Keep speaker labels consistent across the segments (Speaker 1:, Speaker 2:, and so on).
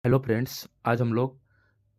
Speaker 1: Hello friends, आज हम लोग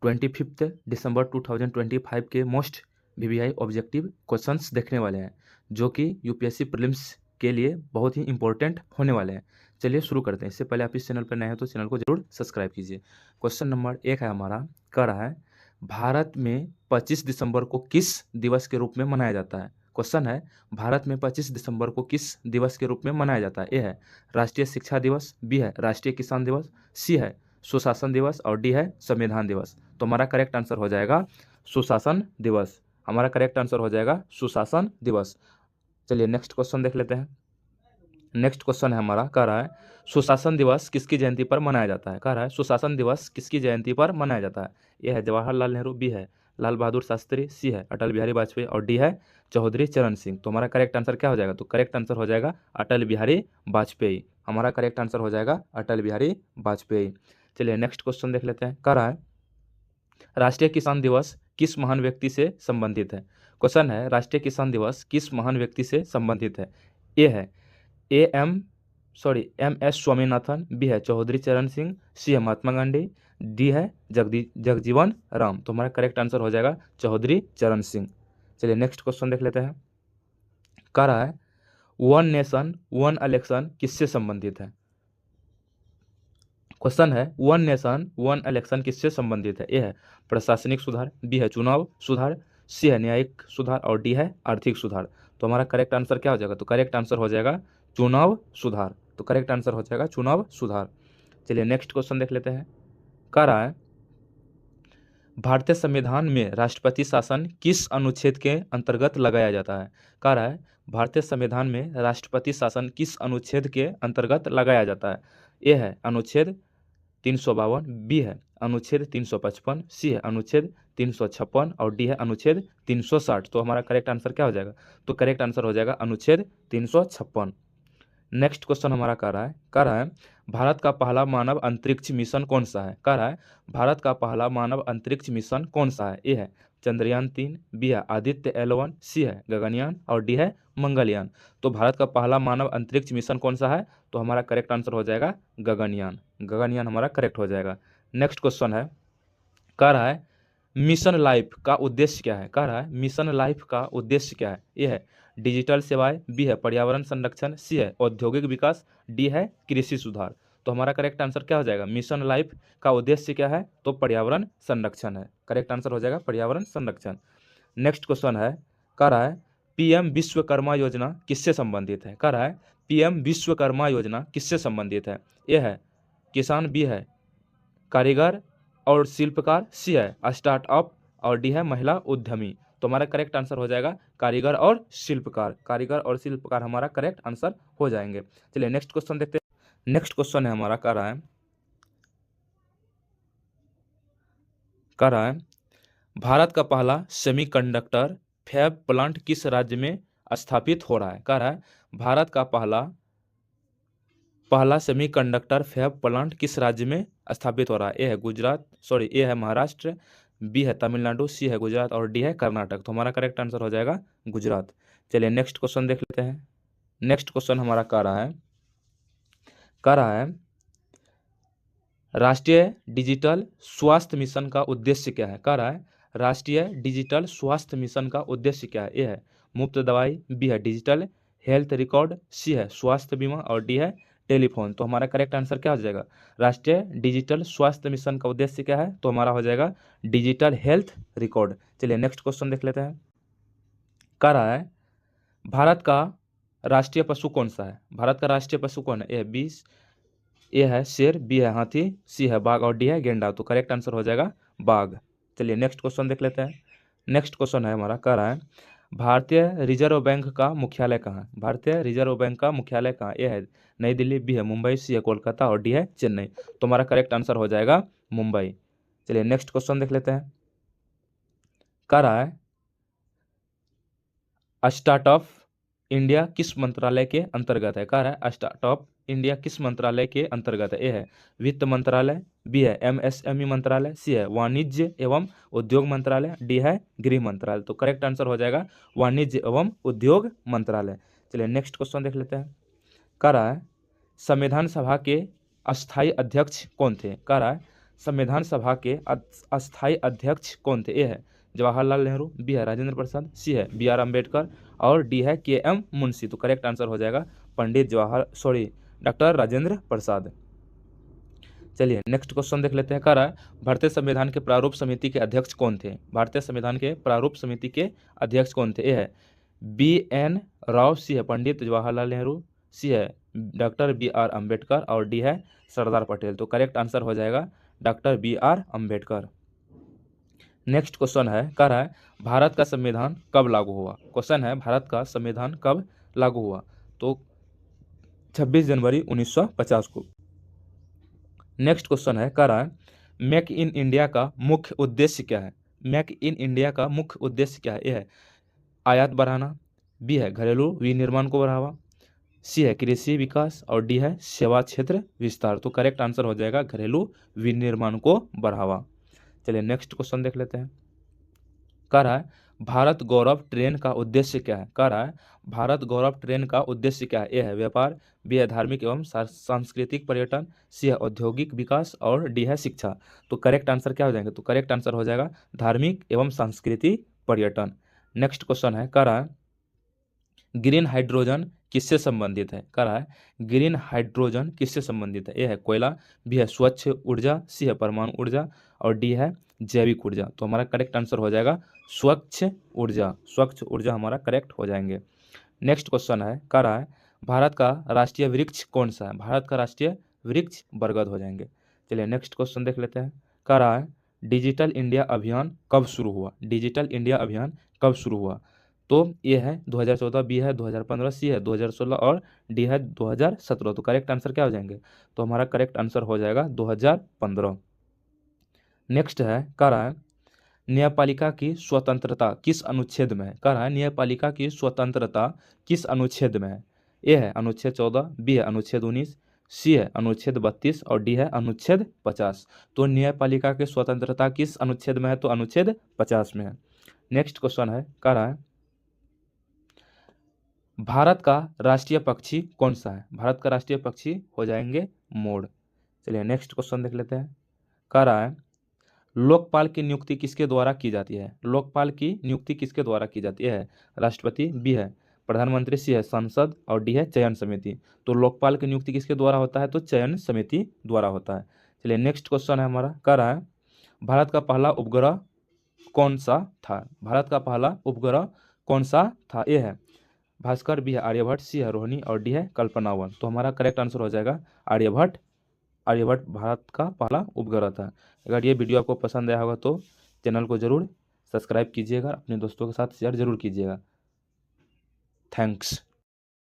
Speaker 1: 25 दिसंबर 2025 के मोस्ट वीवीआई ऑब्जेक्टिव क्वेश्चंस देखने वाले हैं जो कि यूपीएससी प्रीलिम्स के लिए बहुत ही इंपॉर्टेंट होने वाले हैं। चलिए शुरू करते हैं। इससे पहले आप इस चैनल पर नए हैं तो चैनल को जरूर सब्सक्राइब कीजिए। क्वेश्चन नंबर 1 है हमारा, कह रहा है भारत में 25 दिसंबर को किस दिवस के रूप में मनाया जाता है। क्वेश्चन है भारत में 25 दिसंबर को किस दिवस के रूप में मनाया जाता है। ए है राष्ट्रीय शिक्षा दिवस, बी है राष्ट्रीय किसान दिवस, सी है सुशासन दिवस और डी है संविधान दिवस। तो हमारा करेक्ट आंसर हो जाएगा सुशासन दिवस। हमारा करेक्ट आंसर हो जाएगा सुशासन दिवस। चलिए नेक्स्ट क्वेश्चन देख लेते हैं। नेक्स्ट क्वेश्चन है हमारा, कह रहा है सुशासन दिवस किसकी जयंती पर मनाया जाता है। कह रहा है सुशासन दिवस किसकी जयंती पर मनाया जाता है। यह है जवाहरलाल नेहरू, बी है लाल बहादुर शास्त्री, सी है अटल बिहारी वाजपेयी और डी है चौधरी चरण सिंह। तो हमारा करेक्ट आंसर क्या हो जाएगा? तो करेक्ट आंसर हो जाएगा अटल बिहारी वाजपेयी। हमारा करेक्ट आंसर हो जाएगा अटल बिहारी वाजपेयी। चलिए नेक्स्ट क्वेश्चन देख लेते हैं। कह रहा है राष्ट्रीय किसान दिवस किस महान व्यक्ति से संबंधित है। क्वेश्चन है राष्ट्रीय किसान दिवस किस महान व्यक्ति से संबंधित है। ए है एम एस स्वामीनाथन, बी है चौधरी चरण सिंह, सी है महात्मा गांधी, डी है जगजीवन राम। तो हमारा करेक्ट आंसर हो जाएगा चौधरी चरण सिंह। चलिए नेक्स्ट क्वेश्चन देख लेते हैं। कह रहा है वन नेशन वन इलेक्शन किससे संबंधित है। क्वेश्चन है वन नेशन वन इलेक्शन किससे संबंधित है। ए है प्रशासनिक सुधार, बी है चुनाव सुधार, सी है न्यायिक सुधार और डी है आर्थिक सुधार। तो हमारा करेक्ट आंसर क्या हो जाएगा? तो करेक्ट आंसर हो जाएगा चुनाव सुधार। तो करेक्ट आंसर हो जाएगा चुनाव सुधार। चलिए नेक्स्ट क्वेश्चन देख लेते हैं। कह रहा है भारतीय संविधान में राष्ट्रपति शासन किस अनुच्छेद के अंतर्गत लगाया जाता है। कह रहा है भारतीय संविधान में राष्ट्रपति शासन किस अनुच्छेद के अंतर्गत लगाया जाता है। ए है अनुच्छेद 352, बी है अनुच्छेद 355, सी है अनुच्छेद 356 और डी है अनुच्छेद 360। तो हमारा करेक्ट आंसर क्या हो जाएगा? तो करेक्ट आंसर हो जाएगा अनुच्छेद 356। नेक्स्ट क्वेश्चन हमारा कह रहा है भारत का पहला मानव अंतरिक्ष मिशन कौन सा है। कह रहा है भारत का पहला मानव अंतरिक्ष मिशन कौन सा है। ए है चंद्रयान 3, बी है आदित्य L1, सी है गगनयान और डी है मंगलयान। तो भारत का पहला मानव अंतरिक्ष मिशन कौन सा है? तो हमारा करेक्ट आंसर हो जाएगा गगनयान। गगनयान हमारा करेक्ट हो जाएगा। नेक्स्ट क्वेश्चन है, कह रहा है मिशन लाइफ का उद्देश्य क्या है। कह रहा है मिशन लाइफ का उद्देश्य क्या है। ये है डिजिटल सेवाएं, बी है पर्यावरण संरक्षण, सी है औद्योगिक विकास, डी है कृषि सुधार। तो हमारा करेक्ट आंसर क्या हो जाएगा? मिशन लाइफ का उद्देश्य क्या है? तो पर्यावरण संरक्षण है। करेक्ट आंसर हो जाएगा पर्यावरण संरक्षण। नेक्स्ट क्वेश्चन है, कह रहा है पीएम विश्वकर्मा योजना किससे संबंधित है। कह रहा है पीएम विश्वकर्मा योजना किससे संबंधित है। ये है किसान, बी है कारीगर और शिल्पकार, सी है स्टार्टअप और डी है महिला उद्यमी। तो हमारा करेक्ट आंसर हो जाएगा कारीगर और शिल्पकार। कारीगर और शिल्पकार हमारा करेक्ट आंसर हो जाएंगे। चलिए नेक्स्ट क्वेश्चन देखते हैं। नेक्स्ट क्वेश्चन है हमारा, कह रहा है भारत का पहला सेमीकंडक्टर फैब प्लांट किस राज्य में स्थापित हो रहा है। कह रहा है भारत का पहला पहला सेमीकंडक्टर फैब प्लांट किस राज्य में स्थापित हो रहा है। ए है महाराष्ट्र, बी है तमिलनाडु, सी है गुजरात और डी है कर्नाटक। तो हमारा करेक्ट आंसर हो जाएगा गुजरात। चलिए नेक्स्ट क्वेश्चन देख लेते हैं। नेक्स्ट क्वेश्चन हमारा कह रहा है राष्ट्रीय डिजिटल स्वास्थ्य मिशन का उद्देश्य क्या है। कह रहा है राष्ट्रीय डिजिटल स्वास्थ्य मिशन का उद्देश्य क्या है। ए है मुफ्त दवाई, बी है डिजिटल हेल्थ रिकॉर्ड, सी है स्वास्थ्य बीमा और डी है टेलीफोन। तो हमारा करेक्ट आंसर क्या हो जाएगा? राष्ट्रीय डिजिटल स्वास्थ्य मिशन का उद्देश्य क्या है? तो हमारा हो जाएगा डिजिटल हेल्थ रिकॉर्ड। चलिए नेक्स्ट क्वेश्चन देख लेते हैं। कह रहा है भारत का राष्ट्रीय पशु कौन सा है। भारत का राष्ट्रीय पशु कौन है। ए है शेर, बी है हाथी, सी है बाघ और डी है गेंडा। तो करेक्ट आंसर हो जाएगा बाघ। चलिए नेक्स्ट क्वेश्चन देख लेते हैं। नेक्स्ट क्वेश्चन है हमारा, कह रहा है भारतीय रिजर्व बैंक का मुख्यालय कहाँ है। भारतीय रिजर्व बैंक का मुख्यालय कहाँ? ए है नई दिल्ली, बी है मुंबई, सी है कोलकाता और डी है चेन्नई। तो हमारा करेक्ट आंसर हो जाएगा मुंबई। चलिए नेक्स्ट क्वेश्चन देख लेते हैं। कह रहा है स्टार्टअप इंडिया किस मंत्रालय के अंतर्गत है। कह रहा है स्टार्टअप इंडिया किस मंत्रालय के अंतर्गत है। ए है वित्त मंत्रालय, बी है एमएसएमई मंत्रालय, सी है वाणिज्य एवं उद्योग मंत्रालय, डी है गृह मंत्रालय। तो करेक्ट आंसर हो जाएगा वाणिज्य एवं उद्योग मंत्रालय। चलिए नेक्स्ट क्वेश्चन देख लेते हैं। कह रहा है संविधान सभा के अस्थायी अध्यक्ष कौन थे। कह रहा है संविधान सभा के अस्थायी अध्यक्ष कौन थे? ए है जवाहरलाल नेहरू, बी है राजेंद्र प्रसाद, सी है बी आर अम्बेडकर और डी है के एम मुंशी। तो करेक्ट आंसर हो जाएगा डॉक्टर राजेंद्र प्रसाद। चलिए नेक्स्ट क्वेश्चन देख लेते हैं। कह रहा है भारतीय संविधान के प्रारूप समिति के अध्यक्ष कौन थे? भारतीय संविधान के प्रारूप समिति के अध्यक्ष कौन थे? ए है बी एन राव, सी है पंडित जवाहरलाल नेहरू, सी है डॉक्टर बी आर अम्बेडकर और डी है सरदार पटेल। तो करेक्ट आंसर हो जाएगा doctor B R Ambedkar. Next question है, कह रहा है भारत का संविधान कब लागू हुआ? क्वेश्चन है भारत का संविधान कब लागू हुआ? तो 26 जनवरी 1950 को। नेक्स्ट क्वेश्चन है, कह रहा है मेक इन इंडिया का मुख्य उद्देश्य क्या है? मेक इन इंडिया का मुख्य उद्देश्य क्या है? ए है आयात बढ़ाना, बी है घरेलू विनिर्माण को बढ़ावा, सी है कृषि विकास और डी है सेवा क्षेत्र विस्तार। तो करेक्ट आंसर हो जाएगा घरेलू विनिर्माण को बढ़ावा। चलिए नेक्स्ट क्वेश्चन देख लेते हैं। कह रहा है भारत गौरव ट्रेन का उद्देश्य क्या है? कह रहा है भारत गौरव ट्रेन का उद्देश्य क्या है? ए है व्यापार, बी है धार्मिक एवं सांस्कृतिक पर्यटन, सी है औद्योगिक विकास और डी है शिक्षा। तो करेक्ट आंसर क्या हो जाएगा? तो करेक्ट आंसर हो जाएगा धार्मिक एवं सांस्कृतिक पर्यटन। नेक्स्ट क्वेश्चन है, कह रहा है ग्रीन हाइड्रोजन किससे संबंधित है? कह रहा है ग्रीन हाइड्रोजन किससे संबंधित है? ए है कोयला, बी है स्वच्छ ऊर्जा, सी है परमाणु ऊर्जा और डी है जैविक ऊर्जा। तो हमारा करेक्ट आंसर हो जाएगा स्वच्छ ऊर्जा। स्वच्छ ऊर्जा हमारा करेक्ट हो जाएंगे। नेक्स्ट क्वेश्चन है, कह रहा है भारत का राष्ट्रीय वृक्ष कौन सा है? भारत का राष्ट्रीय वृक्ष बरगद हो जाएंगे। चलिए नेक्स्ट क्वेश्चन देख लेते हैं। कह रहा है डिजिटल इंडिया अभियान कब शुरू हुआ? डिजिटल इंडिया अभियान कब शुरू हुआ? तो ये है 2014, बी है 2015, सी है 2016 और डी है 2017। तो करेक्ट आंसर क्या हो जाएंगे? तो हमारा करेक्ट आंसर हो जाएगा 2015। नेक्स्ट है, कह रहा है न्यायपालिका की स्वतंत्रता किस अनुच्छेद में है? कह रहा है न्यायपालिका की स्वतंत्रता किस अनुच्छेद में है? ए है अनुच्छेद 14, बी है अनुच्छेद 19, सी है अनुच्छेद 32 और डी है अनुच्छेद 50। तो न्यायपालिका की स्वतंत्रता किस अनुच्छेद में है? तो अनुच्छेद 50 में है। नेक्स्ट क्वेश्चन है, कह रहा है भारत का राष्ट्रीय पक्षी कौन सा है? भारत का राष्ट्रीय पक्षी हो जाएंगे मोर। चलिए नेक्स्ट क्वेश्चन देख लेते हैं। कह रहा है लोकपाल की नियुक्ति किसके द्वारा की जाती है? लोकपाल की नियुक्ति किसके द्वारा की जाती है? राष्ट्रपति, बी है प्रधानमंत्री, सी है संसद और डी है चयन समिति। तो लोकपाल की नियुक्ति किसके द्वारा होता है? तो चयन समिति द्वारा होता है। चलिए नेक्स्ट क्वेश्चन है हमारा, कह रहा है भारत का पहला उपग्रह कौन सा था? भारत का पहला उपग्रह कौन सा था? ए है भास्कर, बी है आर्यभट्ट, सी है रोहिणी और डी है कल्पना 1। तो हमारा करेक्ट आंसर हो जाएगा आर्यभट्ट। आर्यभट्ट भारत का पहला उपग्रह था। अगर ये वीडियो आपको पसंद आया होगा तो चैनल को ज़रूर सब्सक्राइब कीजिएगा, अपने दोस्तों के साथ शेयर जरूर कीजिएगा। थैंक्स।